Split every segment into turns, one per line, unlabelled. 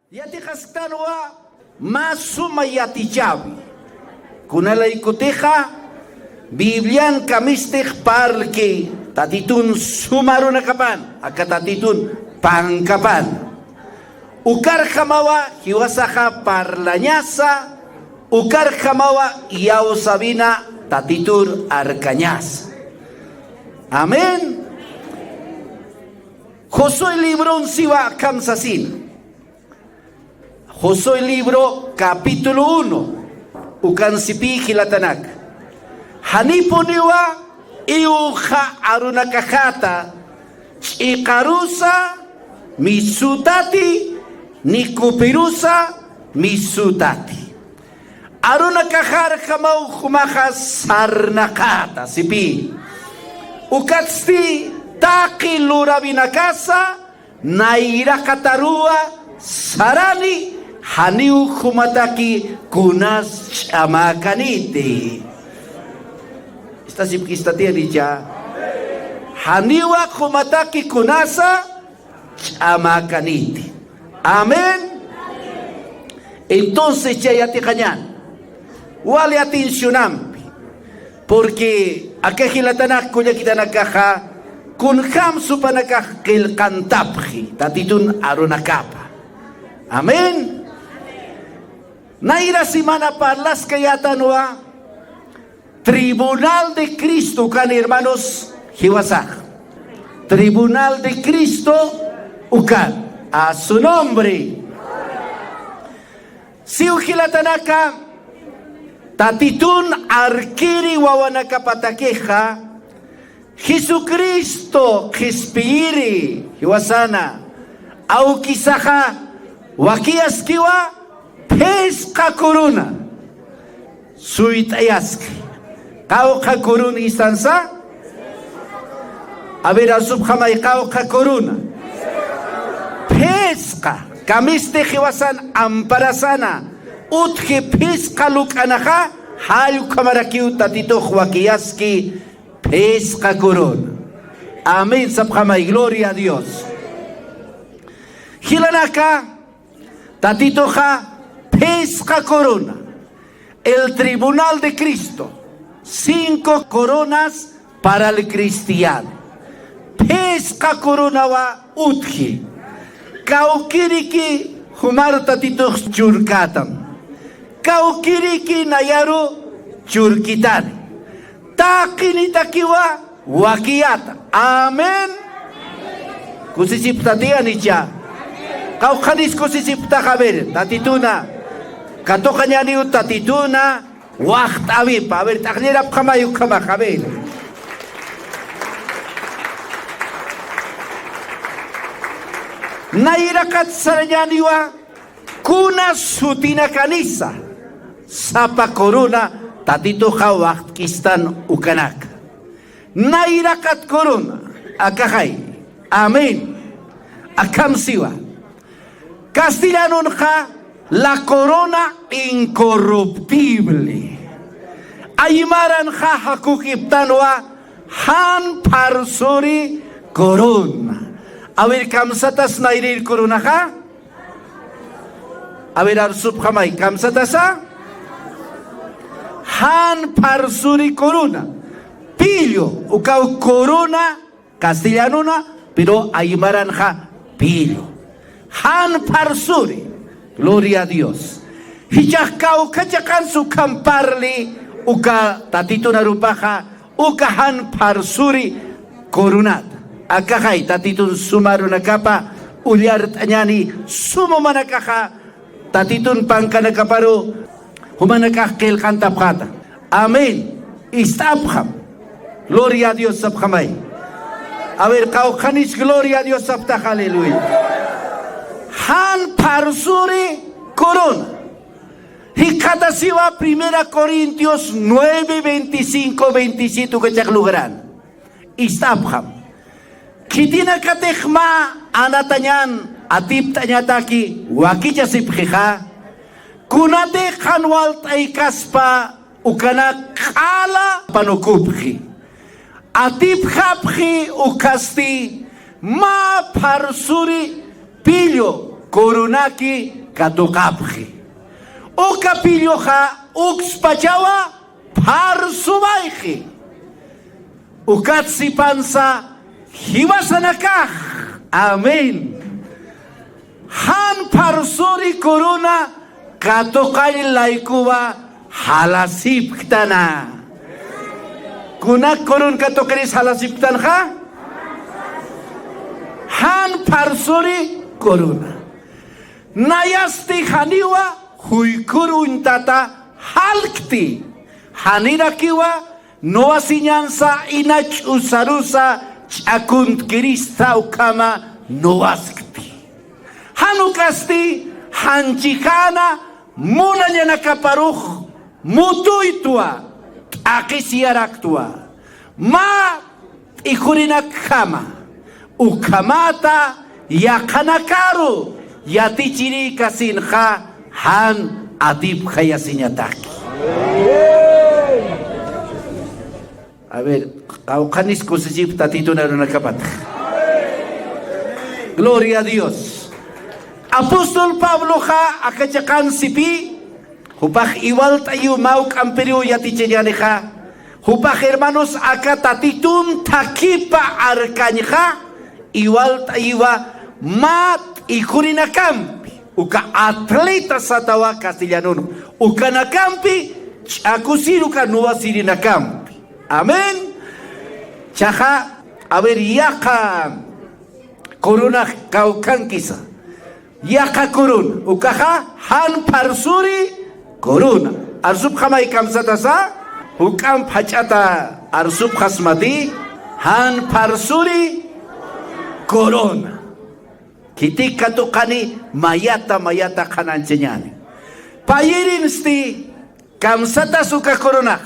Yati kastanwa masuma yati chavi. Kunalay kuteja Biblian kamistih parki tatitun sumaru na kapan akatatitun pangkapan. Ukar kamawa hiwasaka parlanyasa ukar kamawa yaw sabina tatitur arcañas. Amén. Josué libro siwa kamsasin. Josué libro capítulo 1. Ukan sipi hilatanak. Haniponiwa iuha arunakahata ikarusa misutati nikupirusa misutati. Arunakahar kamau humaha sarnakata sipi. Ukatsti taki lurabinakasa naira katarua sarani haniu humataki kunas chamakaniti. Esta sipkistatia dicha. Haniwa humataki kunasa chamakaniti. Amén. Entonces ya te cañan. Wale atencionampi. Porque aquí la tanak kuya kita nakaha kun ham supanakah kil kantaphi tatitun arunakapa. Amén. Naira simana parlas kayatanwa Tribunal de Cristo kan hermanos hiwasak. Tribunal de Cristo ukan a su nombre. Si ujilatanaka tatitun arkiri wawanaka patakeja Jesucristo hispiri hiwasana au kisaja wakiaskiwa pesca corona suitayaski kauka corona istanza a ver a subhamay kauka corona pesca kamiste hiwasan amparasana utke pesca lukanaja hayu kamarakiu tatito wakiaski pesca corona. Amén, subhamay, gloria a Dios. Hilanaka tatitoja pesca corona. El tribunal de Cristo. 5 coronas para el cristiano. Pesca corona wa utji. Kaukiriki humar tatito churkatam. Kaukiriki nayaru churkitani. Takini takiwa wakiata. Amén. Kusisiptatia nicha. Kau kadis kusisipta kaber. Tatituna. Katokanya niu tatituna. Wacht awip. A ver, taknirap kamayuk kama kaber. Nairakat saranyaniwa. Kuna sutina kanisa. Sapa corona. Tatito hawak kistan ukanak. Nairakat corona. Akahay. Amén. Akam siwa. Castellano la corona incorruptible. Aymaran hakukiptanwa han parsori corona. A ver, kamsatas nairir corona ha? A ver, arsub hamay kamsatasa? Han parsori corona. Pillo, ukau corona castellano pero aymaran pillo. Han parsuri. Gloria a Dios. Hichakau kachakan su kamparli uka tatito narupaja uka han parsuri corunat. Akahay tatitun sumaru nakapa ulyar tanyani sumo manakaha tatitun pangkanakaparu humanakahkel kantapkata. Amén. Istapkham. Gloria a Dios sabhamay. A ver, kaukanis gloria a Dios sabta aleluya. Han parsuri corona. Hikatasiwa 1 Corintios 9, 25, 27 que chaklugaran. Istapkham. Kitina katechma anatanyan atip tanyataki wakicha sipjeja. Kunate kanwal taikaspa ukana kala panukupji. Atip hapji ukasti ma parsuri pillo Corunaki katuqapji. Uka pilloja ukspachawa parsumayji. Ukatsi pansa hiwasanakaj. Amén. Han parsuri corona katuqay laikuwa halasipktana. Kunak korun katuqaris halasiptanja? Han parsuri corona. Nayasti haniwa huikurun tata halkti. Hanirakiwa no asinyansa inach usarusa chakunt kirista ukama no askti. Hanukasti hanchikana munanya nakaparuj mutuitua akisiaraktua. Ma ikurinak kama ukamata yakanakaru yatichiri kasinja han adib hayasinyataki. A ver, aucanis kusijip tatituna runakapat. Gloria a Dios. Apóstol Pablo ja akachakan sipi hupaj igual tayu mauk amperio yatichirianeja hupaj hermanos akatatitun takipa arkanija igual tayuwa mat ikurinakampi uka atleta satawa castellano uka nakampi chakusiruka nuwa sirinakampi. Amén. Chaja a ver yaka corona kaukankisa yaka corona ukaja han parsuri corona arsub khamai kamsatasa ukam phachata arsub khasmati han parsuri corona kitika tukani mayata kananchenyani payirin sti kamsata suka corona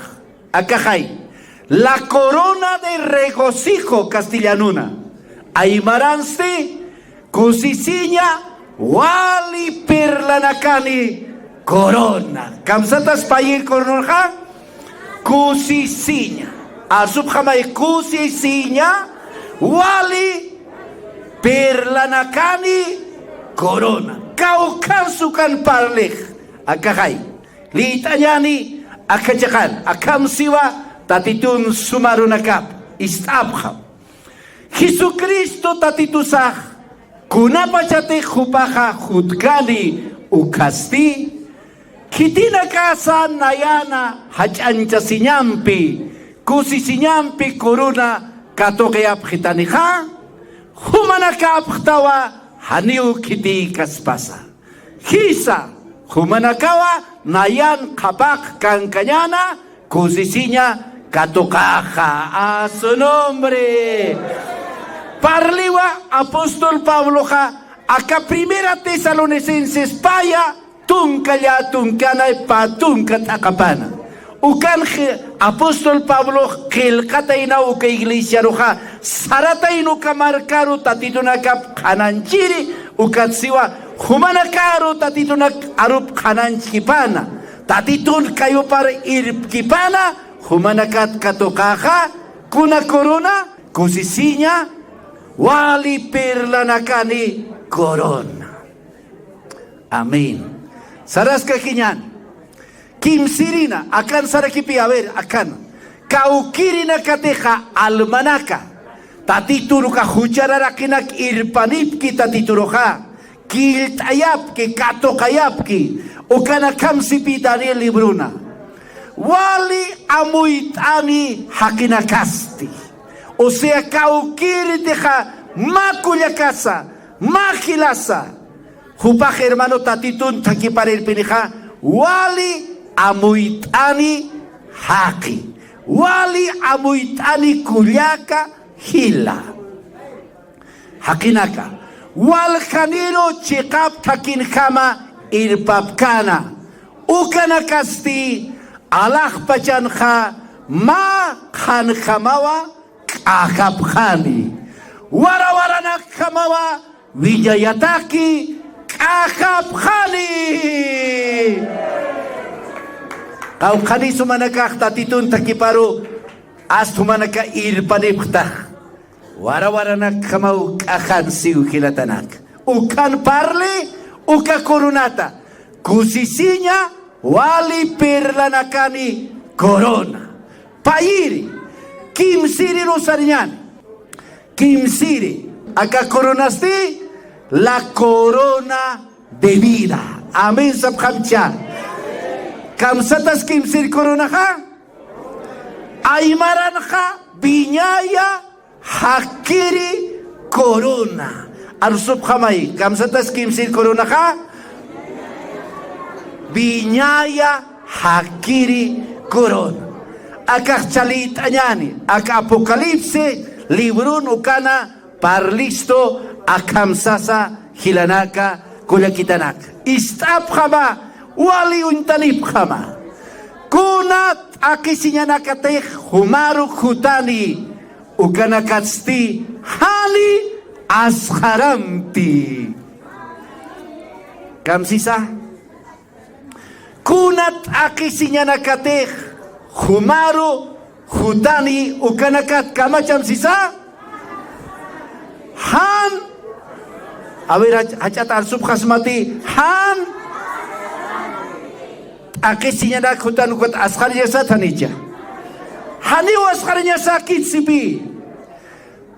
akajai la corona de regocijo castellanuna aymaransti kusisiña wali perlanakani corona kamsatas payir corona kusisiña asub khamai kusisiña wali perlanakani corona kaukansukan parlej akajai litanyani akachakan akamsiwa tatitun sumarunakap istabja Jesucristo tatitusaj kunapachate jupaja jutkali ukasti kitina casa nayana hachancha siñampi kusisiñampi corona katokeapjitanija humanakapjtawa haniu kiti kaspasa hisa humanakawa nayan kapak kankanyana kusisiña katokaja a su nombre. Parliwa apóstol Pablo ja acá primera Tesalonicenses paya tunkaya tunkana pa tunkat akapana. Ukan apóstol Pablo kelkataina uka iglesia roja sarataino kamarkaru tatitunak kananchiri ukatsiwa humanakaru tatitunak arup kananchipana tatitun kayo par irkipana humanakat katokaja kuna corona kusisiña wali perlanakani corona. Amén. Saraska kinyan kimsirina akan sarakipi a ver akan kaukirina kateja almanaka tatituruka huchararakinak irpanipki tatituroja kiltayapki katokayapki ukana kamsipi Daniel libruna wali amuitani hakinakasti. O sea, kaukiri teja makuya casa, magilasa. Jupaj hermano tatitun takipar el pinija, wali amuitani haki. Wali amuitani kulyaka hila. Hakinaka. Wal janiro chikap takin kama irpapkana. Ukanakasti alach pachanja ma khan khamawa akapkhani warawarana kamawa vijayataki akapkhani kaukhani sumanaka tatitun takiparu astumanaka irpanipta warawarana kamau akhan siu khilatanak ukan parli uka coronata. Kusisinya wali perlanakani corona. Pairi, kimsiri rosariñani. Kimsiri, acá coronaste la corona de vida. Amén, sabhamcha. Kamsatas kimsiri corona ha? Aymaran ha, biñaya, hakiri corona. Arsub hamay, kamsatas kimsiri corona ha? Biñaya, hakiri corona. Acá chalit añani, acá apocalipse. Librun ukana parlisto akamsasa hilanaka kulakitanaka. Istap khama wali untanip khama. Kunat akisinyanakateh humaru khutani ukanakatsti hali asharamti. Kamsisa? Kunat akisinyanakateh humaru Hutani ukanakat kamacham sisa Han awir hacat arsub khasmati Han akisinya nak hutan ukat askarnya sa tanija Hani waskarnya sakit sipi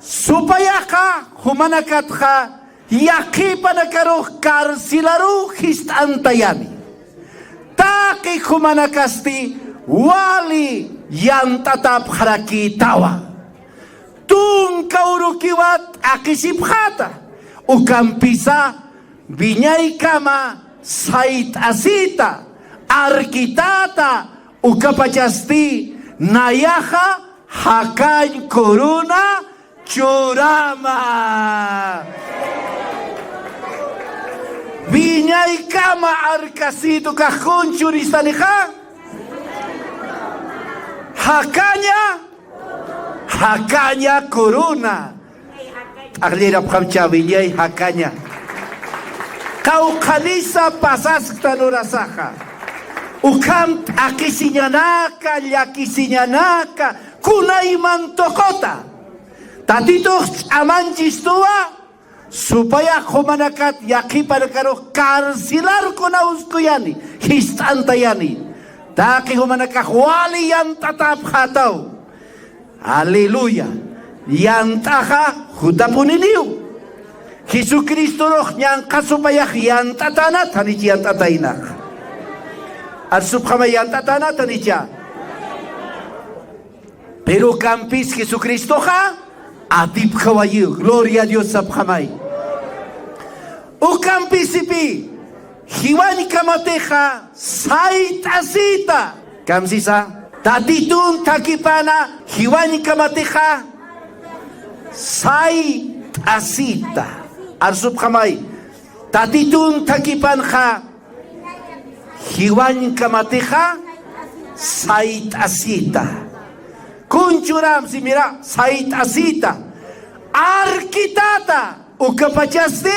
supaya ka humanakat ka yaki panakaruh karsilaru histantayani taki humanakasti wali yang tatap haraki tawa tung kaurukiwat akisip khata ukam pisa binyai kama sait asita arkitata ukapachasti nayaha hakai corona curama binyai kama arkasitu kahun curistaniha Hakanya corona. Aglira phamcha binyai hakanya. Kau kanisa pasas tanurasaha. Ukam akisinyanaka, yakisinyanaka, kunaiman tokota. Tatito amanjistua supaya humanakat yakipanakaro karsilar kunaускuyani, histantayani. Taki humanakah wali yang tatap hatau. Haleluya. Yang taha hudapuniniu. Yesus Kristus roh yang kasupaya yang tatana tanici yang tatainak. Arsup kama yang tatana tanicia. Pero campis Yesus Kristus ha atip kawayu. Gloria a Dios sabhamai. O campis ipi. Hiwani kamateha sait asita. Kamsisa tatitun takipana hiwani kamateha sait asita. Arsub khamai tatitun takipanha hiwani kamateha sait asita. Kunchuram si mira sait asita. Arkitata ukapachaste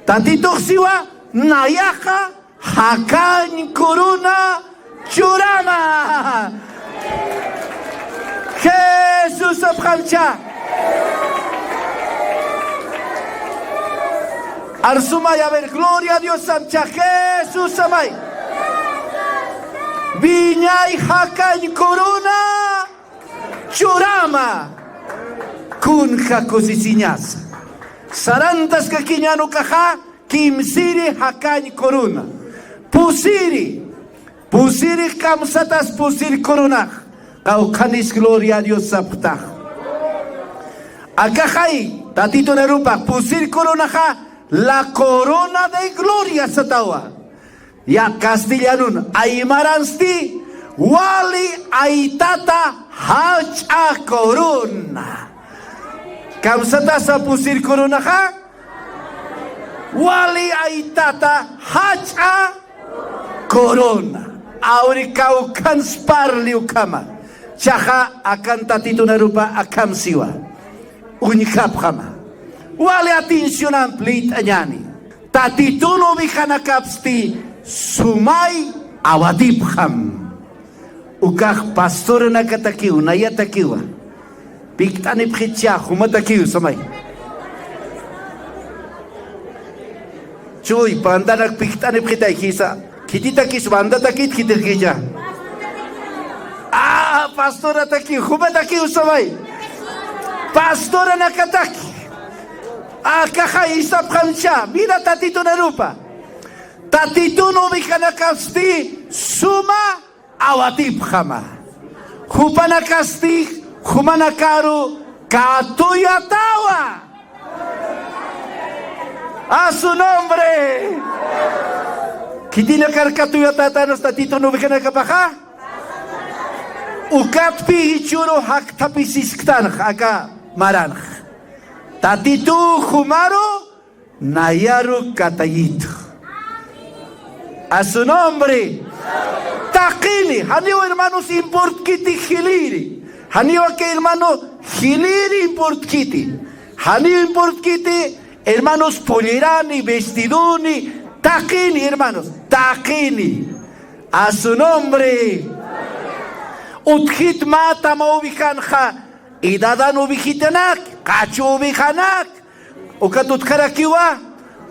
tatituk siwa Nayaka hakan corona curama. Jesús abhamcha. Arsumay a ver, gloria a Dios samcha. Jesús amay. Viñay hakan corona curama. Kun hakosisiñas. Sarantas kakiñano kaha. Kimsiri hakani corona. Pusiri kamsatas pusiri corona. Kau kanis gloria a Dios sapta. Akahai tatito nerupa pusiri corona ha la corona de gloria satawa. Ya castellanun aymaransti wali aitata hacha corona. Kamsatas pusiri corona ha wali aitata hacha corona. Auri kau kan sparli ukama. Chaha akan tatito na rupa akam siwa. Unikap kama. Wali atención amplit anyani. Tatito no bikanakapsti sumay awadip ham. Ukak pastor na katakiw na yatakiwa. Piktanip hitya humatakiw samay. Chuy, pandanak piktane pita kisa. Kitita kis bandata kit kitir kija. Ah, pastora taki, juba taki usaway. Pastora nakataki. Ah, kaha isap kancha. Mira tatito na rupa. Tatito no bikanakasti suma awatip kama. Hupanakasti, humanakaru, katuyatawa. A su nombre. Kitina karkatuyatatanos tatito no bikanakapaha. Ukatpi ichuro haktapisistan haka maranj. Tatito humaro nayaru katayito. A su nombre. Takili, hanio hermanos import kiti hiliri. Hanio que hermano hiliri import kiti. Hanio import kiti hermanos polirani, vestiduni. Takini hermanos, takini. A su nombre. Uthit mata ma ubikanja. Idadan ubikitanak, kachu ubijanak. Ukatut karakiwa.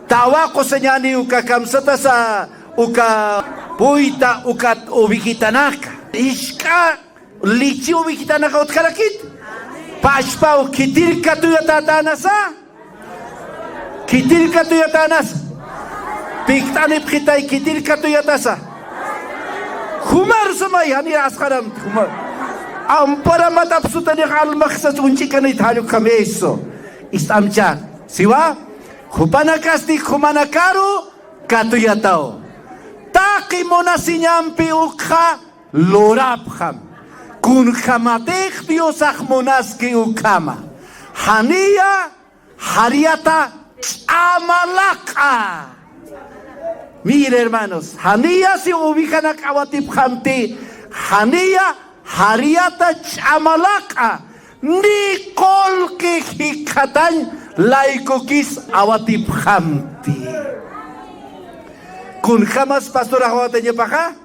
Tawako senyani ukakamsata sa uka puita ukat ubikitanaka. Ishka lichi ubikitanaka utkarakit. Pashpa ukitir katuyatatanasa. Kitir katuyatanasa. Piktani pkitay kitir katuyatasa. Humar samay hani askaram humar. Ampara matapsutani almaksas unchikanit haluk kameso. Istamcha. Siwa? Hupanakasti humanakaru katuyatao. Taki monasinyampi ukha lorabham. Kun hamatech diosach monaski ukama. Hania hariata amalaka. Mire hermanos, Hania si ubican a Kabatiphamti. Hania hariata amalaka. Ni kol que hikatan laikokis awatiphamti. Kun jamás pastora Hawatanya paha.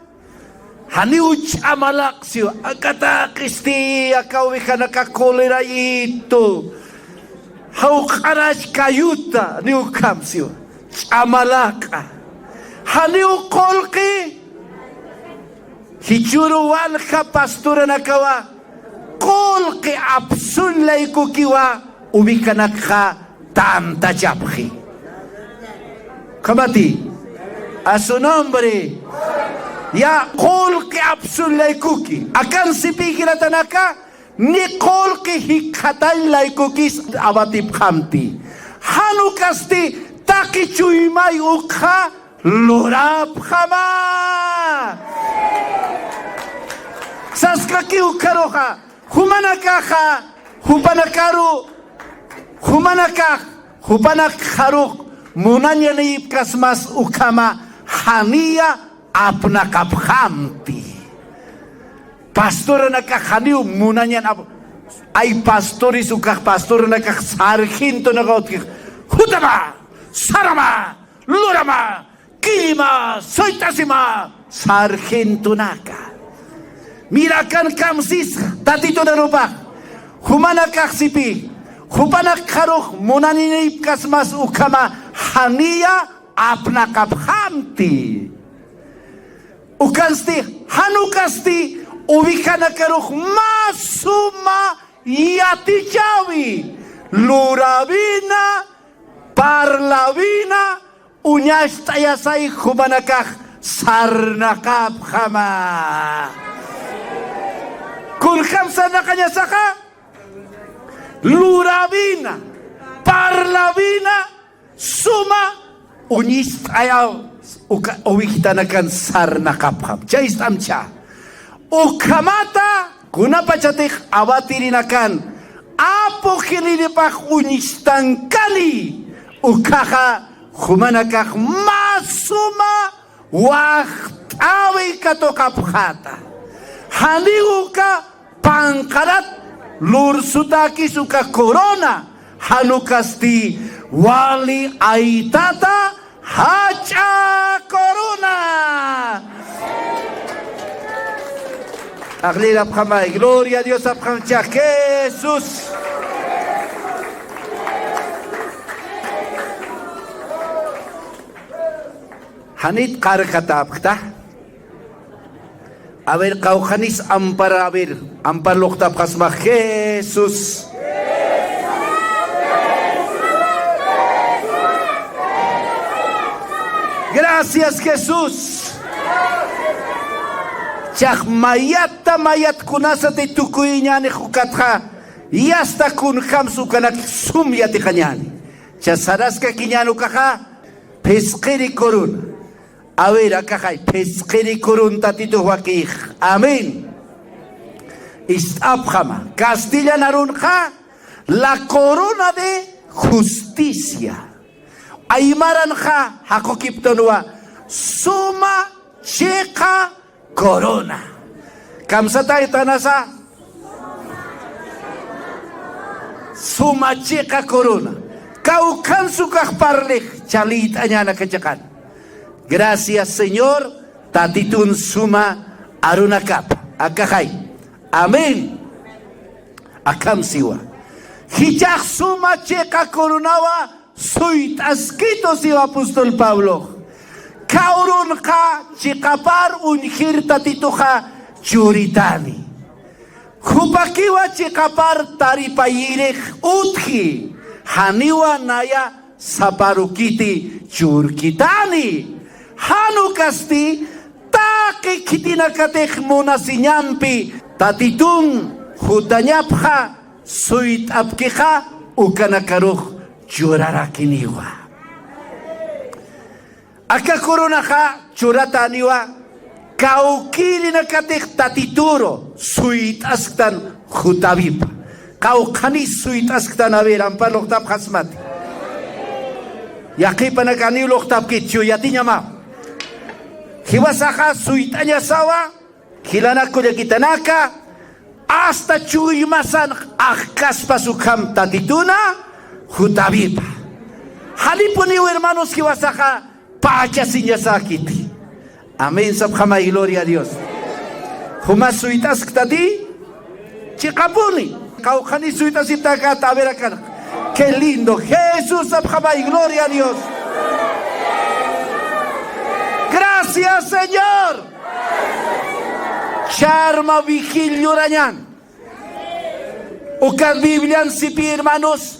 Hani uch amalak siyo. Akata kristi akawika nakakolera ito. Haukarash kayuta ni ukam siyo. Amalaka. Hani ukolki. Hichuru walka pastora nakawa. Kolki absun laikukiwa. Ubikanakha tanta japhi. Kamati. A su nombre. Ya kol que absul akan sipi tanaka ni kol que hikatan laikukis abatiphamti. Hanukasti taki chuimay ukha lorabhama. Saskaki ukaroha humanakaha hupanakaru humanakah hupanakharuk munanyani kasmas ukama hania apnakaphamti. Pastor nakahaniu munanyan ap ay pastoris ukah pastor nakah sarhinto nakautkih hutama sarama lurama kilima soitasima sarhinto naka. Mirakan kamsis tatito na rupa humanakah sipi hupanak kharuh munanini kasmas ukama hania apnakaphamti. Ukansti hanukasti ubikana karuh masuma yatichawi luravina parlavina unyastayasai humanakah sarnakapkhama. Kulkham sarnakanya saka luravina parlavina suma unistaya uwikitanakan sarnakapkham. Cha istamcha. Ukamata kunapachatih awatirinakan apokhilipakh unistankali ukaha humanakah masuma waqtawi katokapkhata. Haniuka pangkarat lursutaki suka corona hanukasti wali aitata hacha corona. Aglila Pramay, gloria a Dios a Pramcha, Jesús. Hanit karkatapkta. A ver, kaujanis ampar, a ver, ampar loktapkasma Jesús. Gracias, Jesús. Chak mayata mayat kunasa te tukuiñani jukatja. Y hasta kun hamsu kanak sum yati kanyani. Chasaraska kiñanu kaja. Pesqueri korun. A ver, acá hay pesqueri korun tatito huakij. Amén. Istabjama. Castilla narunja. La corona de justicia. Aymaranja hakokiptonua suma cheka corona. Kamsata itanasa suma cheka corona. Kaukan sukah parleh chalit anyana kecakan. Gracias Señor tatitun suma arunakap. Akahai. Amen. Akam siwa. Hijak suma cheka coronawa. Soy tasquito si apóstol Pablo. Kaurun ka chikapar unhir tatituja churitani. Hupakiwa chikapar taripayirek uthi. Haniwa naya saparukiti churkitani. Hanu kasti take kitina katech monasinyanpi tatitun hutanyapha suit apkeja ukanakaruj. Churarakiniwa. Aka corona ha churataniwa. Kaukili na katik tatituro. Suit askan hutabib. Kaukani suit askan aver. Ampar loktab hasmati. Yaki panakani loktab kitchu yatinya ma. Hiwasaka suit anya sawa. Hilana kuya kitanaka. Hasta chuymasan akas pasukam tatituna. Jutabipa. Halipuniu hermanos que wasaja pacha sinyasakiti. Amén. Sabjama y gloria a Dios. Juma suitas ktati chikapuni. Kaujani suitas itaka taberaka. Qué lindo. Jesús sabjama y gloria a Dios. Gracias Señor. Charma vigilio rañan. Ukat Biblian sipi hermanos.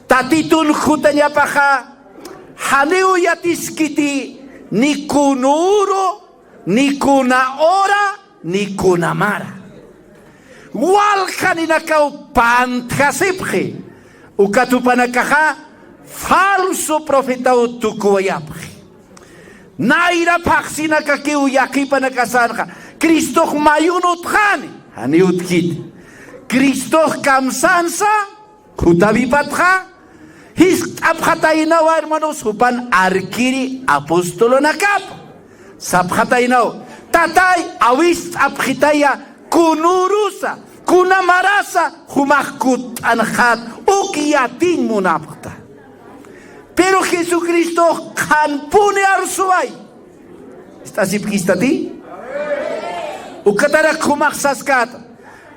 Tatitun jutanya paja, haneu yatiskiti, ni kunuro, ni kuna ora, ni kuna mara. Walkani nakau pantkasipje, ukatupanakaja, falso profeta utukuayapje. Naira paxina kakeu yakipanakasanja, Cristo mayunutjani, haniutkit. Cristo kamsansa, jutabipatja, his abhatainawa hermanos hupan arkiri apostolo nakap. Sabhatainao. Tatay awis abhitaya kunurusa kunamarasa humakut anhat ukiyatin munapta. Pero Jesucristo kanpune arsuay. ¿Estás ibkistati? Ukatara kumaksaskat.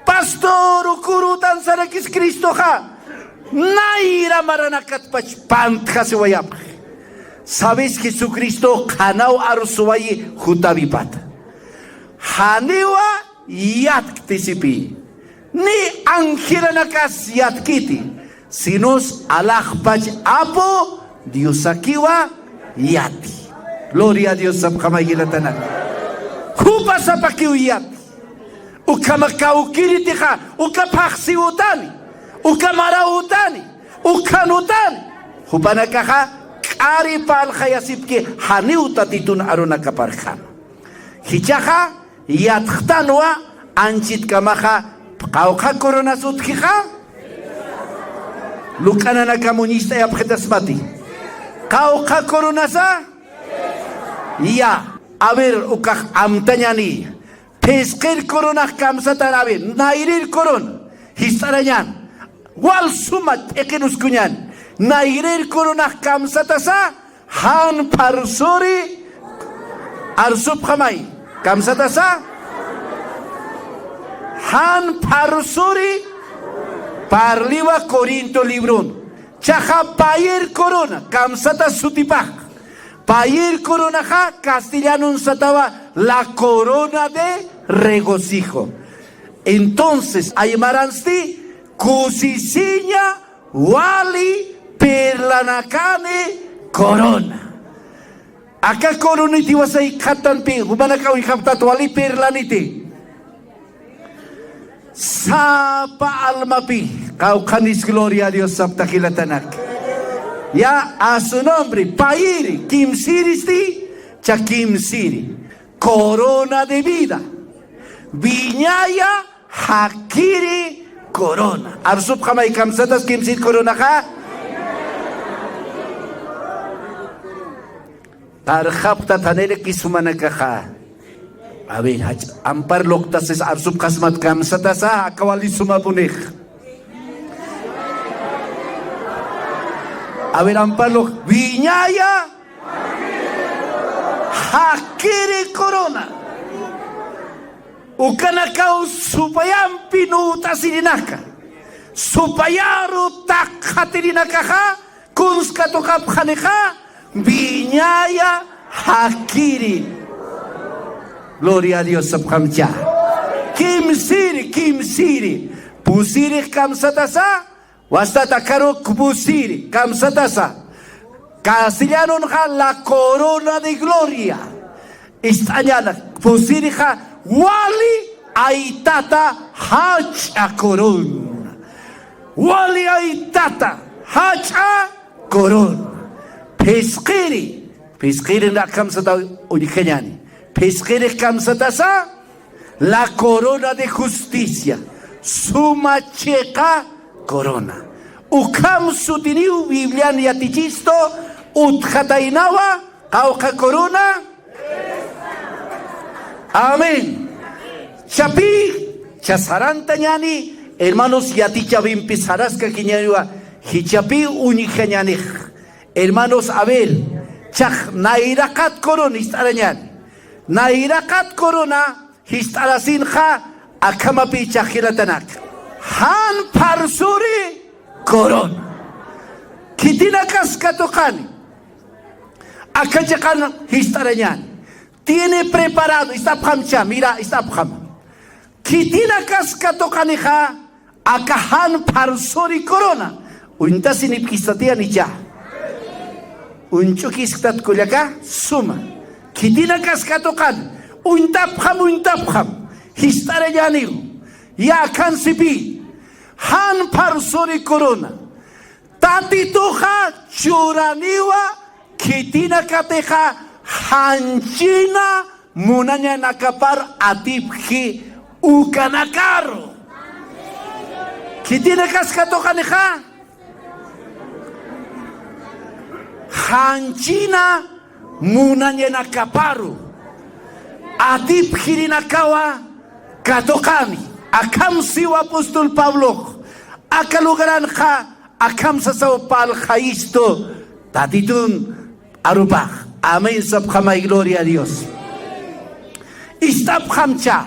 Pastor ukurutan sarakis Cristo ha. Naira maranakat pach pantjas wayap. Sabes Jesucristo kanau arsuay jutabipat. Haniwa yaktisipi. Ni angelanakas yatkiti. Sinos alakpach apo Diosakiwa yati. Gloria a Dios sabkamaygilatanak. Hupa sapakiw yati. Ukamakaukiritiha. Ukapaksiutani. Ukamarautani, ukanutani. Hupanakaha kari pal khayasipki haniu tatitun aruna kaparkhan. Hichaha yatkhtanwa anchit kamaha qawqa corona sutkiha. Lukana nakamunista yapjetasmati. Qawqa corona sa ya. A ver ukah amtañani. Pesquer corona kamsatan a ver. Nairir corona. Histarañan. Wal sumat ekenus kunyan. Nairer corona kamsatasa han parsori arsup khamai. Kamsatasa han parsori parliwa Corinto libron. Chaha payer corona kamsata sutipah. Pair corona ja, castellano sataba la corona de regocijo. Entonces, aymaransti, kusisiña, wali, perlanacane, corona. Acá coroniti wasay katanpi, humanakaw ikaptat wali perlaniti. Sapa almapi, kaukanis gloria a Dios saptakilatanak. Ya a su nombre, Pairi, Kim Siristi, Chakim Siri, corona de vida. Viñaya, Hakiri, corona. Arsub Hamay Kamsatas, Kim Sir corona ha. Tarhapta Tanere Kisumanakaha. A ver, ampar loktas es Arsub Kasmat Kamsatasa, Kawali Sumapunik. A ver, amparo, Viñaya, Hakiri corona. Ukanakau supayam pinuta sirinaka. Supayaru takatirinaka, kunskatokap haneha, Viñaya, Hakiri. Gloria a Dios, Sabhamcha. Kim Siri, Pusiri Kamsatasa. Wastata karo kubusiri, kamsatasa. Castellano la corona de gloria. Istañala, pusiri wali aitata hacha corona. Wali aitata hacha corona. Pesquiri na kamsata unikeñani. Pesquiri kamsatasa, la corona de justicia. Suma checa corona. Ukam sutiniu Biblian yatichisto utkatainawa kauka corona. Amén. Chapi chasarantañani hermanos yaticha bimpisaraska kiñariwa hichapi unijañani. Hermanos a ver chach nairakat corona istarañani. Nairakat corona histarasinja akamapi chajilatanak. Han parsuri corona. Kitina kaskatokani. Akachakan histarañan. Tiene preparado. Está pamcha. Mira, está pam. Kitina kaskatokani ha. Akahan parsuri corona. Unta sinipkistatia ni ya. Unchukistat kulyaka suma. Kitina kaskatokan. Unta pam. Histarañaniu. Ya kansipi. Han parsori corona. Tatituja churaniwa kitina kateja hanchina munanya nakapar atipji ukanakaro. Kitina kaskatojaneja hanchina munanya nakaparu atipji nakawa katokani. Akam siwa apóstol Pablo, akalugaran ha, akam sasaw pal haisto, tatitun arubah. Amén, sabhamay, gloria a Dios. Istabhamcha,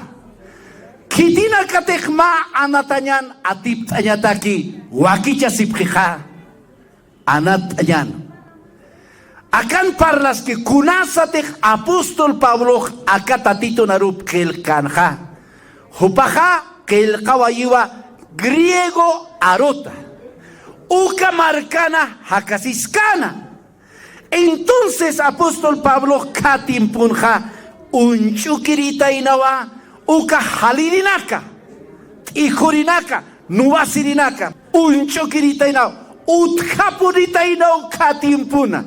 kitina katekma anatanyan atip tanyataki, wakicha sipkija, anatanyan. Akan parlas que kunasatek apóstol Pablo, akatatito narup kelkanha, hupaha, que el caballiwa griego arota, uca marcana hakasiscana. Entonces apóstol Pablo katimpunja unchukirita inawa uca halirinaka, ijurinaka, nuasirinaka, unchukirita inawa, utkapurita inawa katimpuna.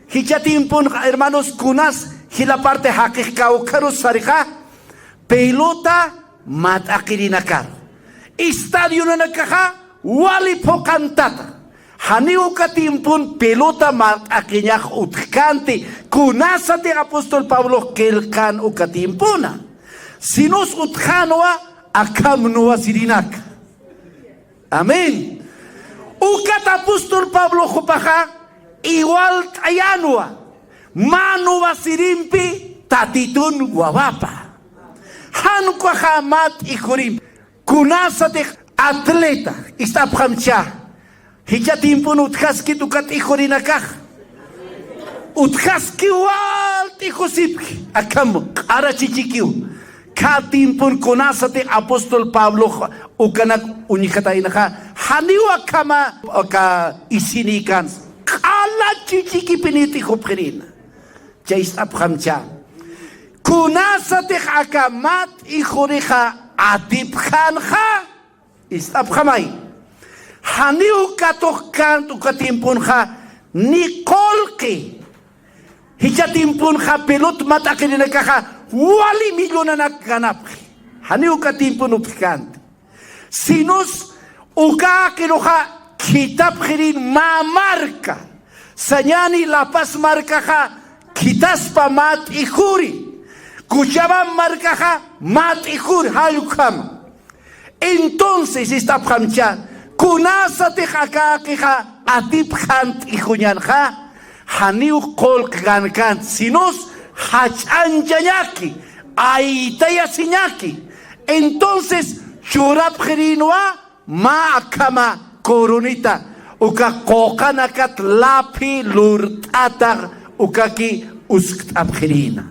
Hichatimpun hermanos kunas, hila parte hakikaukarus sarija, pelota matakirinakar. Estadio na nakaha, wali po kantata. Haniu katimpun pelota matakinyak utkante. Kunasate apóstol Pablo kelkan ukatimpuna. Sinus utkanwa akamnua sirinaka. Amén. Ukat apóstol Pablo jupaha igual tayanwa. Manu sirimpi tatitun guavapa. Han kwahamat ikurim. Kunasate atleta. Istaphamcha. Hichatimpun utkaskit ukat ikurinakah. utkaskiwal tikusipki akam arachichikiw katimpun konasate apostol Pablo ukanak unikatay naka haniwa kama ka isinikan kala chichiki pinitiko pirin jais apkamcha kunasate akamat ikhuriha atipkhanha istapkamay haniw katokkan tukatimpun ha nikolki hijatimpun ha pelot matakin nakaha wali milyon na nagganap. Haniw katimpun upikant. Sinus uka kinuha kitap kirin mamarka. Sanyani lapas marka ka kitas pa mat ikuri. Kuchaba marka ka mat ikuri hayukam. Entonces istapkam siya. Kunasa tikaka kika atipkant ikunyan ka. Haniw kol kagankan. Sinus hachanjanyaki, aitayasinyaki. Entonces, churap gerinwa, maakama koronita, uka kokanakat lapi lurtatar, ukaki usktap gerina.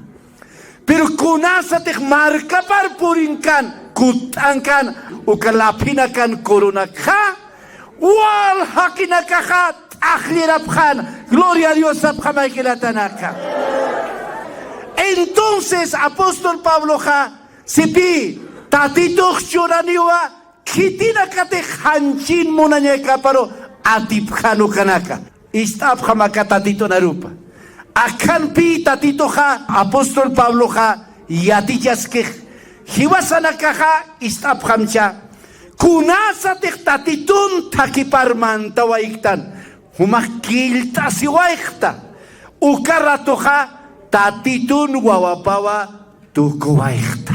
Pero kunasatik marka parpurinkan, kutankan, uka lapinakan koronaka, wal hakinakahat, akhirapkan, gloria a Dios apkamay kilatanaka. Entonces, apóstol Pablo sipi tatito churaniwa kitina kate hanchin monanyeka paro atipkhanu kanaka istap hamaka tatito narupa akan pi tatito apóstol Pablo yatichaske hiwasanaka istap hamcha kunasa tatitun takiparman tawaiktan humakilta siwaikta ukaratoha tatitun wawapawa tukuwaikta.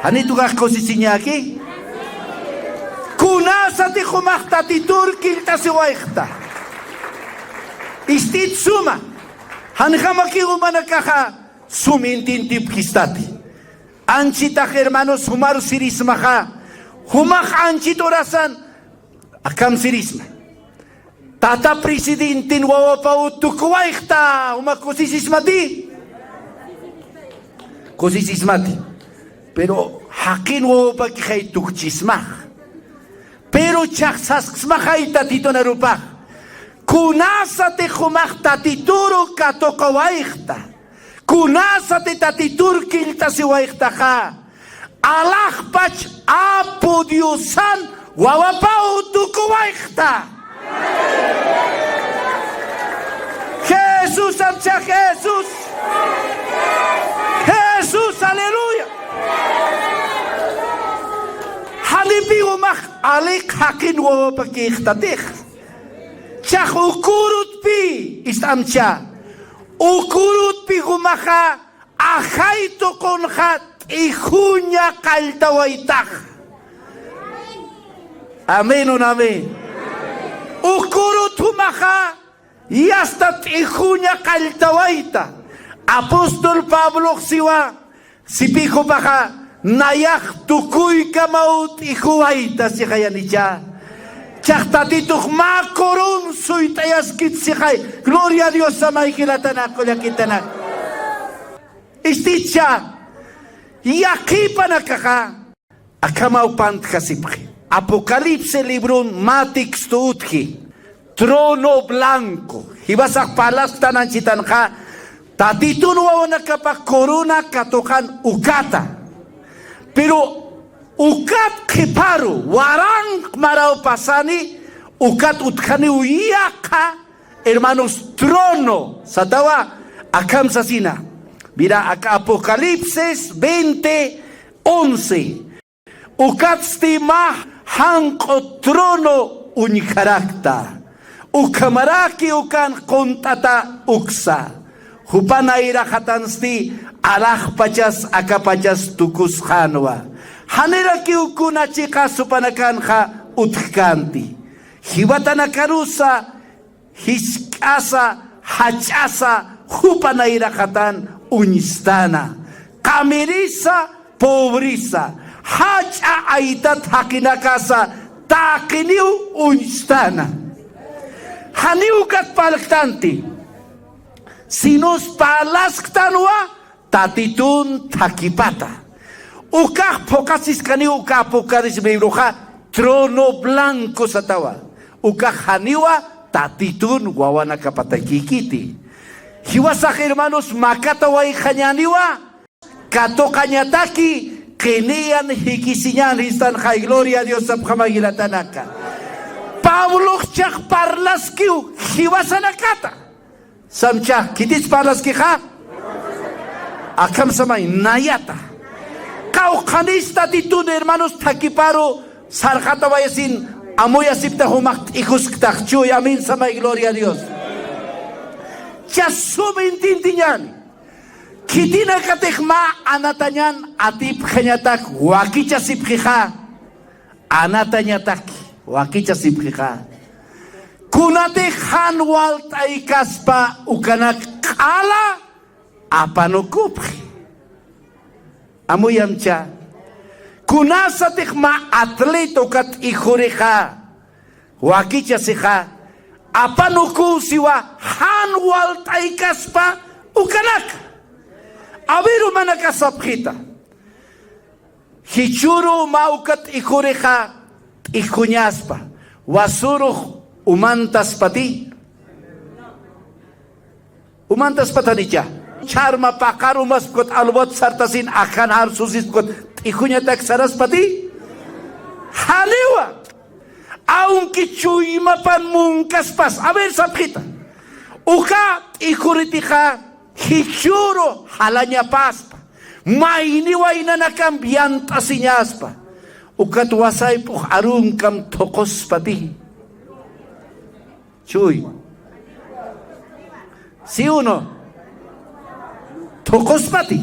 Hanito ka kosisinya ki? Kunasa ti kumak tatitur kilta siwaikta. Istit suma. Hankamaki umanakaka sumintintip kistati. Anchita hermano sumar sirisma ka. Humak anchit orasan akam sirisma. Tata presidentin wawapau tukuwaikta umakosisismati. Kosisismati. Pero hakin wawapakikay tukchismah. Pero chaksasmakay tatito na rupa. Kunasa te kumak tatituro katokawaikta. Kunasa te tatitur kilta siwaikta ka. Alakpach apo Diyosan wawapau tukuwaikta. Jesús, amcha Jesús. Jesús, aleluya. Halibi umak alik hakin wo pakiktatih. Chak ukurut pi istamcha. Ukurut pi gumaka ahay to konhat ihunya kaltawaitah. Amen un amen. Ukurut humaka yastat ihunya kaltawaita. Apostol Pablo siwa sipiko baka nayak tukuy kamaut ihuwaita si kaya niya. Chaktatituh makoron suytayas kit si kay. Gloria a Dios sa may kilatanak ko yakitanak. Istitya yakipa nakaka akamaw pant kasipki. Apocalipse libron matix tuutki. Trono blanco. Hibasak palas tanan chitan ka. Tatitun waw nakapak korona katokan ukata. Pero ukat kiparo. Warang maraw pasani. Ukat utkani uyaka. Hermanos, trono. Sa tawa akam sasina. Mira, acá Apocalipsis 20:11. Ukat stimah hanko trono unikarakta. Ukamaraki ukan kontata uksa. Hupanaira katansti alah pachas akapachas tukus hanwa. Haniraki ukuna chika supanakan ha utkanti. Hibatana karusa hiskasa hachasa hupanaira katan unistana. Kamirisa pobrisa. Hacha aitat hakinakasa takiniu unistana. haniukat palaktanti. Sinus palasktanwa tatitun takipata. Ukah pokasis kani ukah pokaris meiroja trono blanco satawa. Ukah haniwa tatitun wawana kapatakikiti. Hiwasak hermanos makatawa ikhanyaniwa kato kanyataki kenian hikisinyan histan kay gloria a Dios sa pamagilatanaka. Pablo chak parlaskiu hiwasanakata. Samcha kitis parlaski ha? Akam samay nayata. Kau kanista titun hermanos takiparo sarjata vayasin amoy asipta humak ikusktach chuy amin samay gloria a Dios. Ya subintintinyan. Kitina katekma anatanyan atip kanyatak wakicha sipkha. Anatanyatak wakicha sipkha. Kunate hanwal taikaspa ukanak kala apanokuphi. Amuyamcha. Kunasa tikma atleto kat ikhuriha. Wakicha siha. Apanuku siwa hanwal taikaspa ukanak. Abiru manakasapkhita. Hichuru maukat ikhuriha ikhunyaspa. Wasuruh umantas pati. Umantas patanicha. Charma pakarumas kot albot sartasin akan harsusis kot ikunya tak saraspati. Haliwa. Aunque chuyma pan mungkas pas. A ver sapita. Uka ikuritiha hichuro halanya paspa. Mainiwa inanakam asinyaspa. Ukat wasay po arung kam tokos pati. Chuy. Si uno. Tokospati.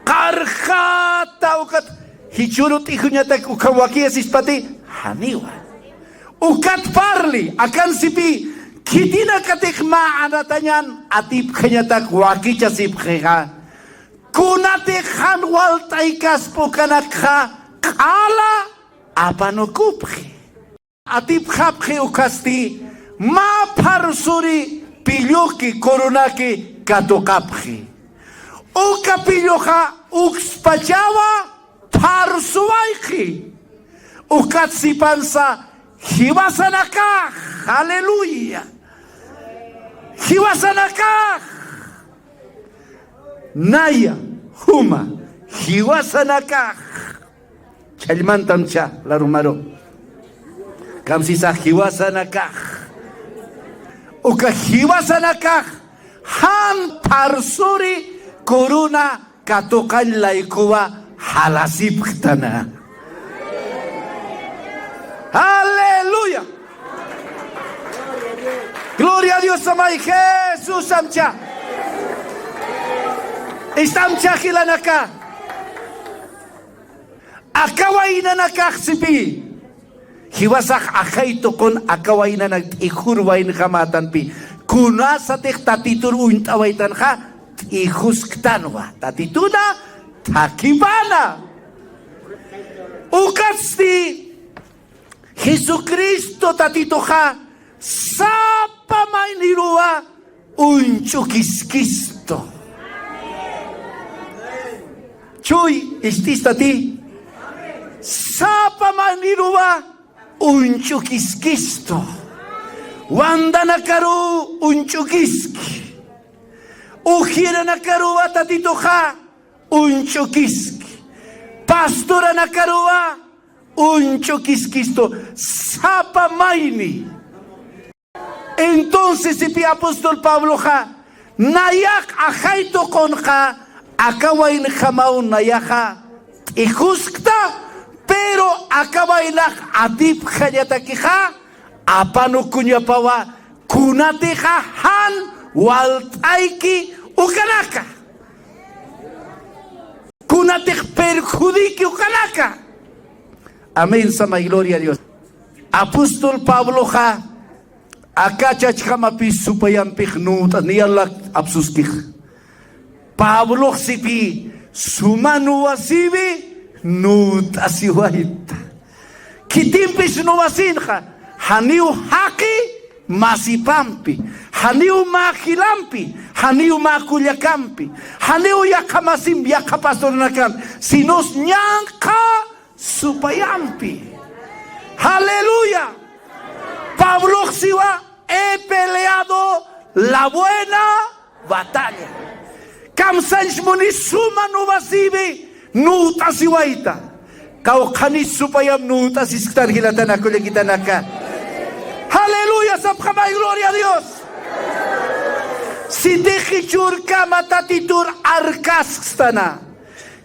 Karkata ukat. Hichurut ikunyatak ukawakiasis pati. Haniwa. Ukat parli. Akan sipi. Kitina katikma anatanyan. Atip kanyatak wakicha sipkha. Kunatik hanwal taikas pukanakha. Kala apanokuphi. Atip khapkhi ukasti ma parsuri piluki koronaki katokaphi. Uka piluka ukspachawa parsuaiki. Ukat sipansa hiwasanaka. Haleluya. Hiwasanaka. Naya huma hiwasanaka. Chalmantam cha larumaro. Kamsisa hiwasanakah. Uka hiwasanakah. Han parsuri koruna katokan laikuwa halasipktana. Aleluya. Gloria a Dios amai Jesús amcha. Istamcha hilanaka. Akawaina nakah sipi. Hiwasak akaito kon akawaina nag-ikurwain kamatan pi. Kuna sa tek tatitur uintawaitan ka, ihusktanwa. Tatituna, takibana. Ukatsti, Jesucristo tatito ka, sapa mainiruwa, unchukiskisto. Chuy, istis tati, sapa mainiruwa, unchukiskisto. Wanda nakaru unchukiski. Ujira nakaruwa tatitoja unchukiski. Pastora nakaruwa unchukiskisto. Sapa maini. Entonces si apóstol Pablo ja nayak ajaito konja akawain jamaun nayaja ijuskta. Pero akabainak atip khayatakija apanu kunyapawa kunatija han waltaiki ukanaka. Kunatik perjudiki ukanaka. Amén, sama y gloria a Dios. Apóstol Pablo ja akachachkamapi supayampik nuta niyalak absuskik. Pablo sipi sumanu wasibi nut asiwaita. Kitimpis no wasinja. Haniu haki masipampi, haniu makilampi, haniu makullakampi, haniu yakamasim yakapastornakan, sinos nyanka supayampi. Aleluya. Pablo siwa, he peleado la buena batalla. Kamsanch munisuma nubasibi nuta siwaita. Kau kanis supayam nuta sisktar hilatana kulekitanaka. Aleluya, sabkamay, gloria a Dios. Si dejichur kama tatitur arkaskstana.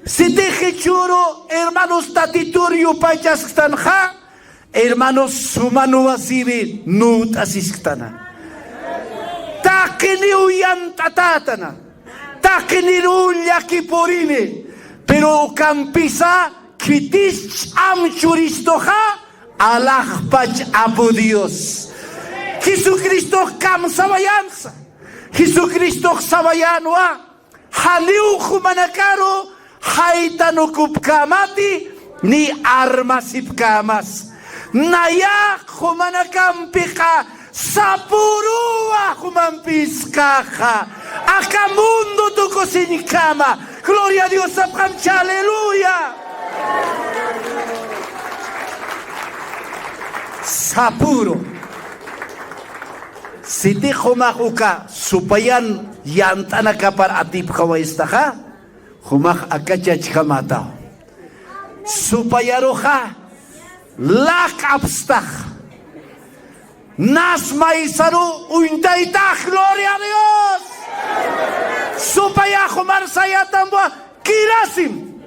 Si dejichuro hermanos tatitur yupaychaskstanha. Hermanos sumanu wasibi nuta siskstana. Takini uyantatatana. Takini ulyakipurine. Pero campisa kitish amchuristoha. Allah pach abu Dios. Jesucristo kam sabayansa. Jesucristo sabayanwa. Haliu humanakaro. Haitanu kupkamati. Ni armasip kamas. Naya humanakampika. Sapurua humampiskaha. Akamundo tu kosinikama. Gloria a Dios, apramcha, aleluya. Sapuro. Si di humakuka supayan yantana ka para atip kawaista ka, humak akachach kamata. Supayaro ka, lak abstak. Nas maisaru uintayta, gloria a Dios. Supaya humar sayatamba kirasim.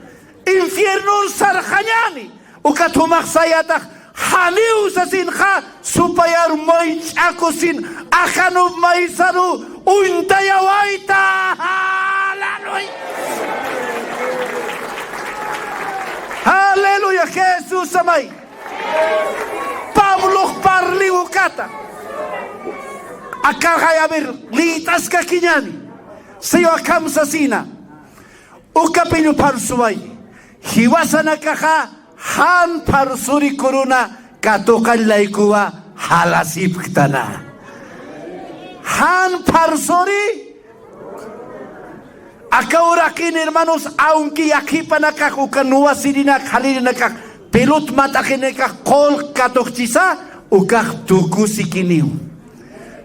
Infierno sarjanyani. Ukat humak sayatah. Haniu sasinha supayar moich akosin akanu maisaru untayawaita. Aleluya, Jesús amai. Pablo parli ukata. Akahaya ver litas kakinyani. Sayo akam sasina. Ukapinu parsuay. Hiwasana kaha. Han parsuri corona katokan laikua halasip ktana. Han parsuri akaurakin hermanos aunque aquí panaka ukanua sirina khalinaka pelot matakeneka kol katokchisa ukak tukusikiniu.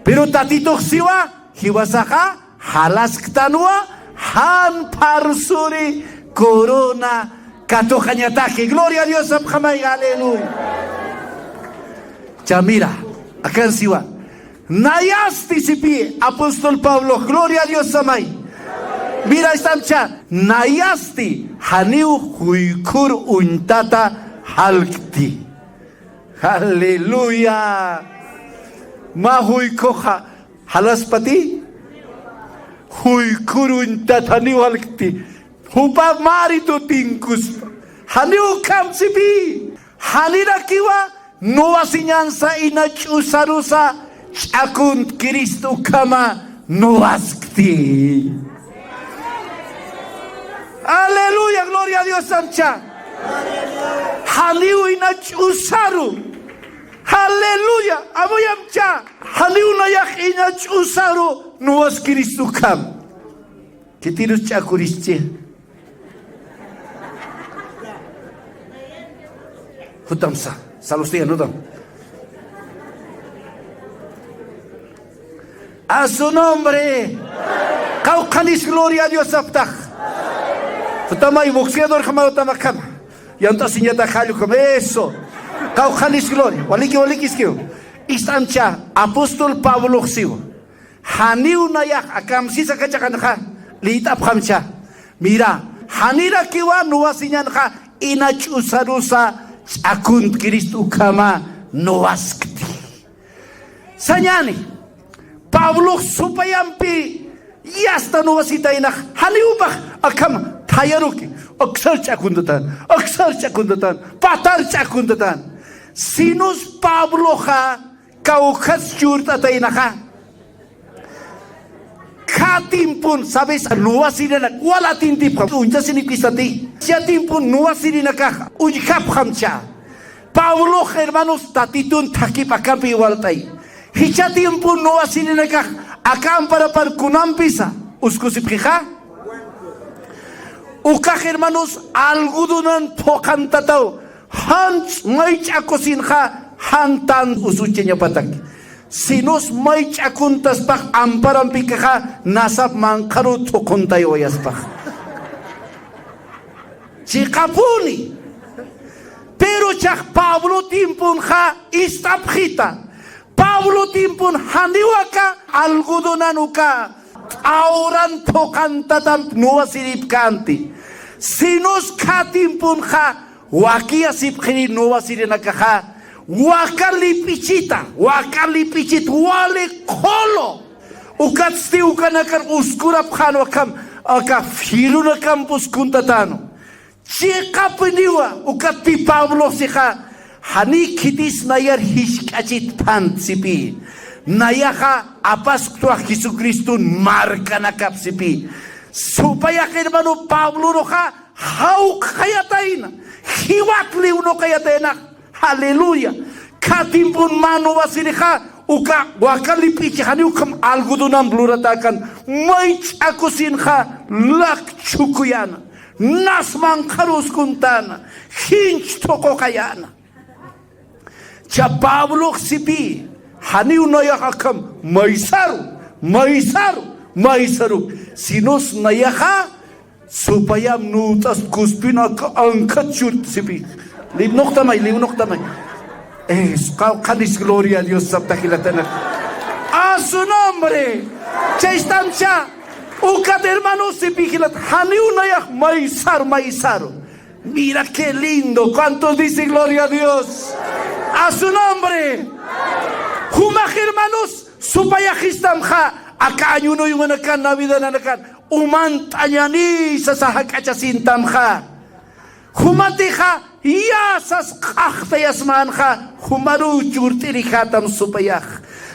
Pero tatito siwa hiwasaka halas ktanua han parsuri corona Katohanyataki, gloria a Dios, abjamay, aleluya. Chamira, acá en Siwa. Nayasti sipi, apóstol Pablo, gloria a Dios, amay. Mira, estamcha, Nayasti, haniu huikur untata halkti. Aleluya. Ma huikoha, halaspati? Huikur untata haniu halkti. Hupa marito tinkus. Haniu kamsibi. Hanira kiwa nuwa sinyansa inach usarusa chakunt Kristo kama nuwaskti. Aleluya, gloria a Dios sancha. Haniu inach usaru. Aleluya, amoyamcha. Haniu nayak inach usaru nuwas Kristo kam. Kitirus chakurische. Hutamsa, salustia, no. A su nombre, Caucanis, gloria a Dios, aptach. Futama y boxeador jamás tamakama. Y antes señata jalio como eso. Caucanis, gloria. Waliki skill. Istancha, apóstol Pablo Xiu. Haniu nayak, akamsisa kachakanha. Lita phamcha. Mira, Hanira kiwa nuwasinyanha inach usarusa. Akunt Kristo kama noaskti. Sanyani Pablo supayampi yasta noasita inak haniubah akam tayaruki aksar chakundatan patar chakundatan sinus Pablo ha kaukas churta tainaka katimpun sabes nuasirina wala tintip unja sinikistati siatimpun nuasirina kaha ujkap hamcha Pablo hermanos tatitun takip akampi waltai Hicha tiempo no así ni acá. Acá para kunam pisa. Uskusipija. Ukaj hermanos algudunan pokantatao. Hans maicha cosinja hantan usucheña patak. Si nos maicha kuntas pak amparan pikeja nasab mankarut tokontayo yaspak. Chikapuni. Pero chak Pablo timpun ha istapjita. Pablo timpun haniwaka algodonanuka. Auran pokantatam nuwa sirip kanti. Sinos katimpun ha wakia sipkhiri nuwa sirinakaha. Wakali pichita wale kolo. Ukatsti ukanakar uskurap khan wakam aka filuna campus kuntatano. Chikapuniwa ukati Pablo sika hani kitis nayar hishkachit pantsipi nayaha apasktua Jesucristo marca na kapsipi supaya hermano Pablo roja hau kayataina hiwatli uno kayatena haleluya katimpun mano wasirika uka wakali pichi hani ukam algodonam bluratakan maich akusinha lak chukuyana nasman karus kuntana hinch toko kayana cha Pablo sipi hani unayakam maisaru sinos nayaha supaya nutas kuspina angkat chut sipi libnok tamay kadis gloria a Dios sabtakilatana a su nombre chaistamcha ukat hermanos y vigilat hani unayak maisaro. Mira qué lindo, cuántos dicen gloria a Dios a su nombre. Humaj hermanos supayajistamja acá ayuno y manakan navidad nanakan umantañani sasahakachasintamja humatija yasas kahta yasmanja humaru churtirijatam supayaj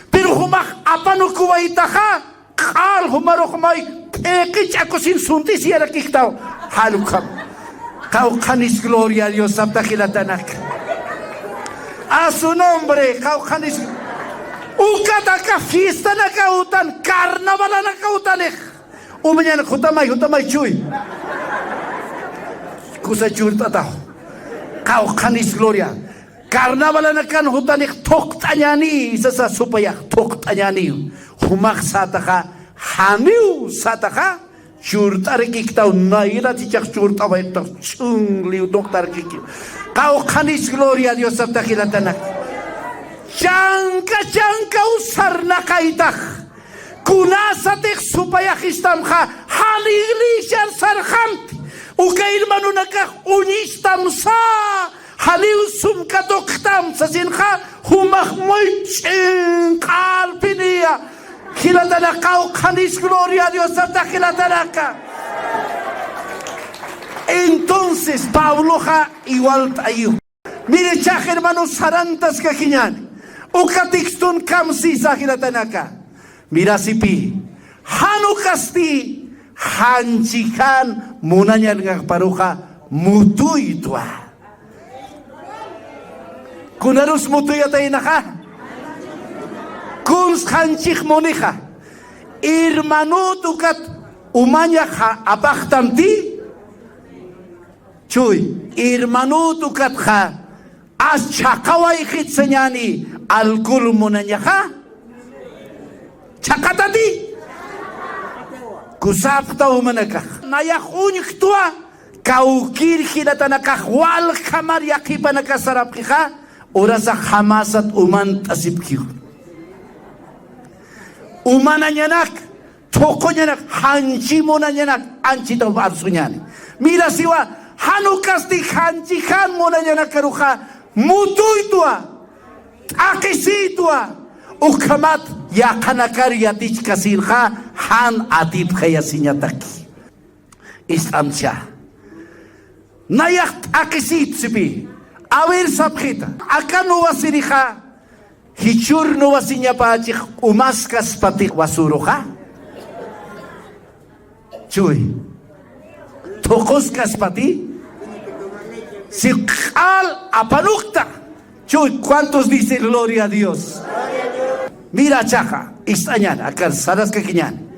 pero humaj apanukuwaitaja Al humaro humay kichako sin sunti siara kiktao halukam kaukanis gloria a Dios sabtakilatanak a su nombre kaukanis ukataka fiesta na kautan carnaval na kautanek umañana hutamay chuy kusa churtata kaukanis gloria carnaval na kan hutanek toktañani sasa supaya toktañani humak sataka haniu sataka churtar kiktau naira tichak churta baita chung liu doktar kiki kau khanis gloria a Dios sabtakilatana chanka usarna kaitak kunasatik supaya histamha haliglishan sarhamt ukail manunaka unistamsa haliu sumkatoktam sasinha humak moichin kalpinia Gilatanacao, Canis Gloria a Dios Santa Gilatanaca. Entonces Pablo ja igual tayu. Mire chaj hermanos sarantas kajiñan. Ukatixtun kamsisa Gilatanaca. Mira sipi. Hanu kasti hanchikan munanyal paruja mutuitua. Kunarus mutuyatainaja. Kuns hanchik monija hermano tukat umanya ha abachtamti chuy hermano tukat ha as chakawai khitseñani alkul monanya ha chakatati kusapta umanaka naya hunyktwa kaukir hilatanaka wal khamar yakipanaka sarapkha orasa hamasat uman tasibkiu umananyanak tokonyanak hanchimonanyanak anchito barsunyani mira siwa hanukasti hanchikan monanyanak karuja mutuitua akisitua ukamat yakanakar yatich kasirja han atip khayasinyataki istamcha nayak akisit sipi aver sabkhita akanu wasirija Hichur no wasinya pachik umaskas pati wasuruja. Chuy. Tokoskas pati. Si al apanukta. Chuy, ¿cuántos dicen gloria a Dios? Mira chaja, istañan, acá saras que quiñan.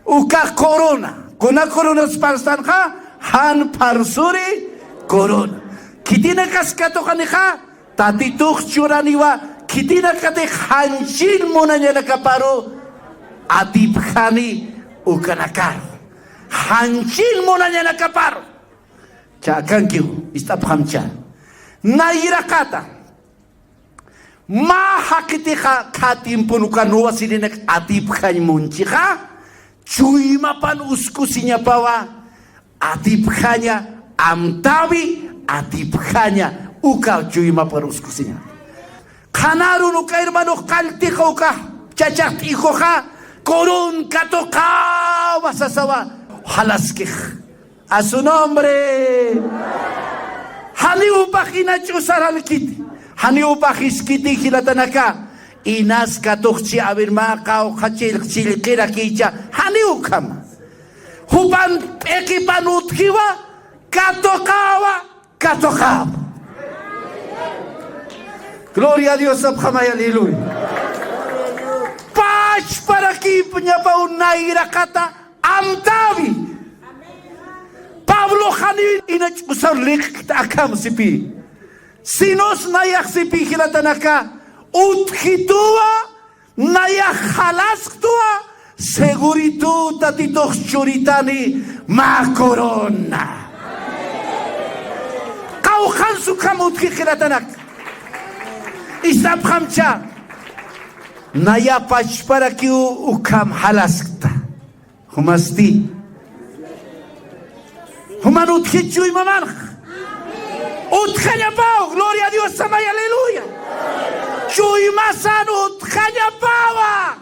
Uka corona, kuna corona sparstanja, han parsuri corona. Kitina kaskato kanija, tatituk churaniwa, kitina kate hanjil monanya nakaparo, atipkhani ukanakaro. Hanjil monanya nakaparo. Chakankiu, istaphamcha. Nairakata. Mahakitiha katimpun ukanuwa silinak atipkhani munchiha. Chuymapan uskusinya pawa atipkhanya amtawi atipkhanya uka chuymapan uskusinya. Kanarun uka hermano kaltika uka chachak ikoha korun katoka wasasawa halaskih. A su nombre. Hani upakina chusaralkiti. Hani upakiskiti hilatanaka. Inas katuchi abirmaka o hachil chilkira kicha. Hani ukama. Hupan ekipan utkiwa katokawa. Gloria a Dios, aleluya. Paz para aquí punya paunaira kata amtavi. Pablo Hani inach usarlik akam sipi. Sinos nayak sipi hilatanaka uthitua nayak halasktua seguritu tatitoh churitani ma corona. Kau khansu kamut hilatanak. Istab khamcha naya pach para ki ukam halaskta. Humasti. Human uthichu imamanch. Utkhanya pao, gloria a Dios, samay, aleluya. Chuymasan utkhanya pawa.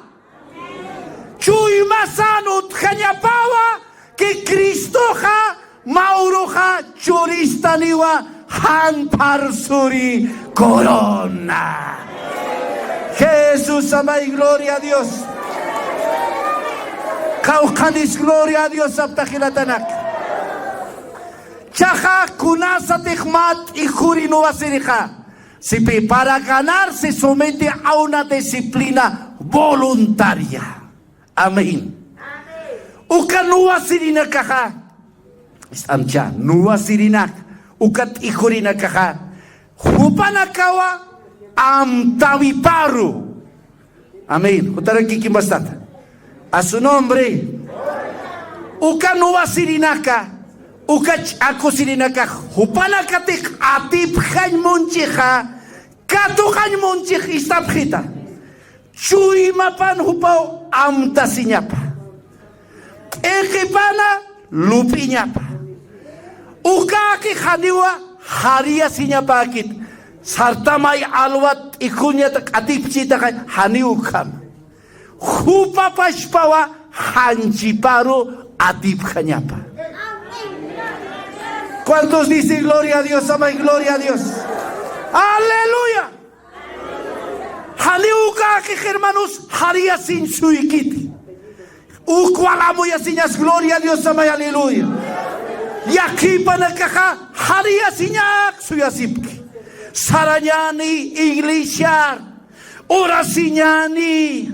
Chuymasan utkhanya pawa. Que Cristoja mauroja churistaniwa han parsuri corona. Jesús, samay, gloria a Dios. Kaukanis, gloria a Dios, abtajilatanak. Chaja kunasa tehmat y jurino vasirija. Si para ganar se somete a una disciplina voluntaria. Amén. Uka nuwa sirina kaja. Amcha nuwa sirinak. Ukat y jurina kaja. Hupanakawa amtaviparu. Amén. Utaraki kimbastata. A su nombre. Uka nuwa sirinaka. Ukach ako sirinaka hupanakatik atip khañ monchiha kato khañ monchih istapkhita chuymapan hupao amta siñapa ekipana lupiñapa ukaki khaniwa haria siñapa akit sartamay alwat ikuñata atipchita haniu kham hupapashpawa hanchiparo atip khañapa. ¿Cuántos dicen gloria a Dios? Amén, gloria a Dios. Aleluya. Haliuka que hermanos haría sin suikiti. Ukwalamo ya siñas gloria a Dios, amén, aleluya. Y aquí para caja haría siñak suyasipki. Saranyani iglesia. Orasiñani.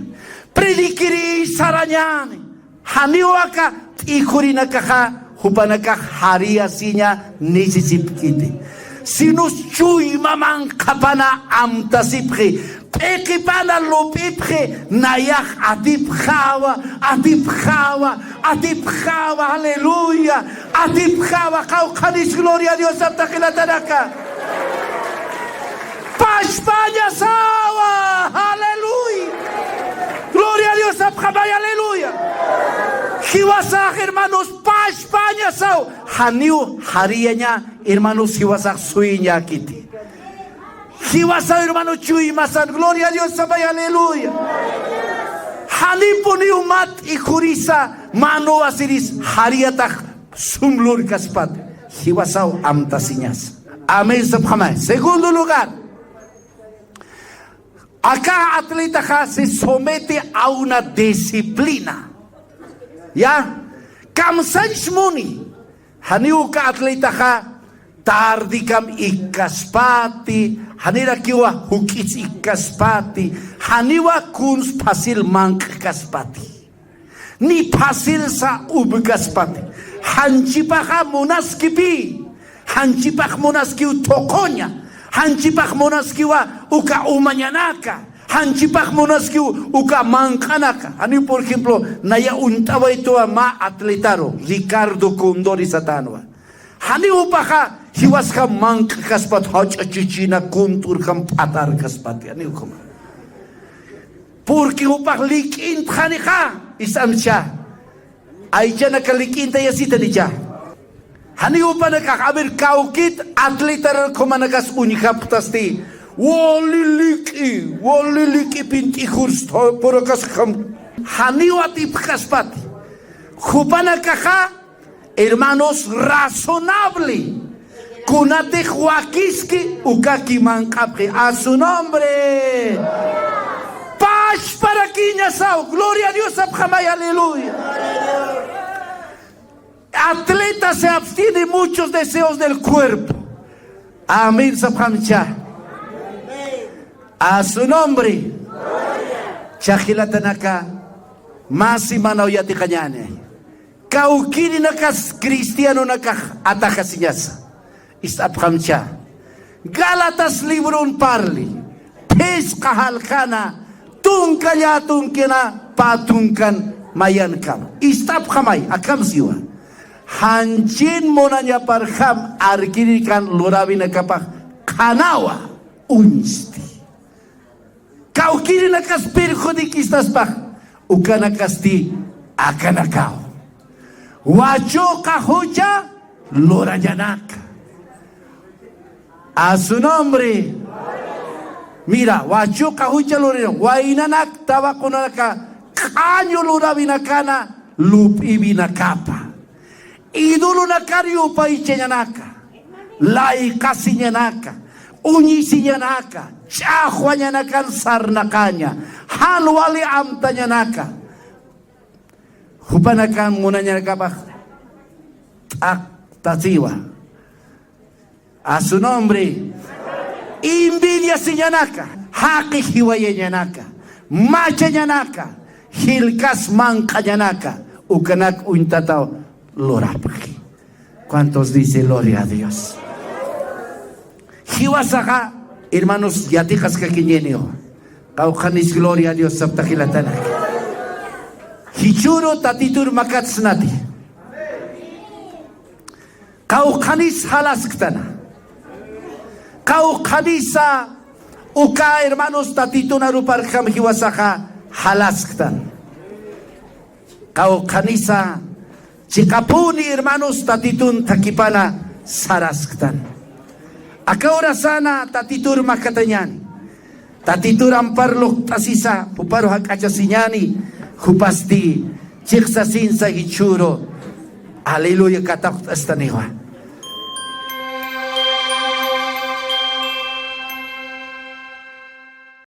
Predikiri saranyani. Haniuaka ikurina caja. Hupanaka haria sinya nisisipkiti. Sinus chuy maman kapana amtasipki. Ekipana lupipki nayak atipjawa. Aleluya. Atipjawa. Kaukanis gloria a Dios hasta que la taraka. Pa España sawa. Aleluya. Gloria a Dios, aleluya. Hiwasaj, hermanos, pa España sao. Haniu harianya, hermanos, hiwasaj suiña kiti. Hiwasaj, hermanos, chuymasan. Gloria a Dios, aleluya. Hanipuni umat y jurisa mano asiris hariataj sumlur kaspat. Hiwasau amtasiñas. Amén, subhamay. Segundo lugar. Acá atleta se somete a una disciplina. ¿Ya? Kamsanshmuni. Haniuka atleta tardikam ikaspati. Hanira kiwa hukits ikaspati. haniwa kuns pasil mank kaspati. Ni pasil sa ubgaspati. Hanchipaka monaskipi. Hanchipak monaskiu tokonya. Hanchipak monaskiwa uka umanyanaka. Hanchipak monaskiu uka mankanaka. Ani por ejemplo, naya untawa ito ma atletaro. Ricardo Condori Satanwa. Hani upaka hiwas ka mank kaspat hach chichina kuntur kam patar kaspati. Ani ukama. Porque upak likin khani ka isam siya. Ay siya nakalikin tayo sita ni siya. Hani upa nakakabir kaukit atletar kumanagas unikap tasti. Waliliki pinti kursto purakas kam. Hani watip kaspati. Kupana kaka hermanos razonable. Kunate huakiski ukaki mankapri. A su nombre. Paz para Quiñasao. Gloria a Dios, Abjamay, aleluya. Atleta se abstiene muchos deseos del cuerpo. Amén, Sabhamcha. A su nombre. Chajilatanaka. Masi manauyati kanyane. Kaukiri nakas cristiano nakah atakasinyasa. Is Abhamcha. Galatas libron parli. Pes kahalkana. Tungkanya tungkina patungkan mayan kam. Istap kamay akam siwa. Hancin monanya parham arkirikan lurabi na kapak kanawa unisti. Kau kiri nakas perjudik istas pak ukanakasti akanakaw. Wacho kahuja lorayanak. A su nombre. Mira, wacho kahucha loreno, wainanak tawa kunaka, kanyo lurabinakana, lup ibinakapa. Idolo nakaryo pa ichenyanaka, lai kasinyanaka, unyisinyanaka, chahwanyanakan sarnakanya, halwali amtanyanaka. Hupanakan munanyanaka ba? Tatiwa. A su nombre. Invidia sinyanaka, haki hiwaye nyanaka, macha nyanaka, hilkas manka nyanaka, ukanak untatao lorapaki. ¿Cuántos dice gloria a Dios? Hiwasaka, hermanos, yatikas kakinyenio, kaukanis gloria a Dios sabtakilatanaka. Hichuro tatitur makatsnati, kaukanis halaskatana. Kau kanisa uka hermanos tatito na ruparkam hiwasaka halasktan. Kau kanisa chikapuni hermanos tatitun takipana sarasktan. Akaura sana tatitur makatanyan. Tatitur amparlok tasisa puparo hakachasinyani hupasti chiksasin sa hichuro. Aleluya katak astaniwa.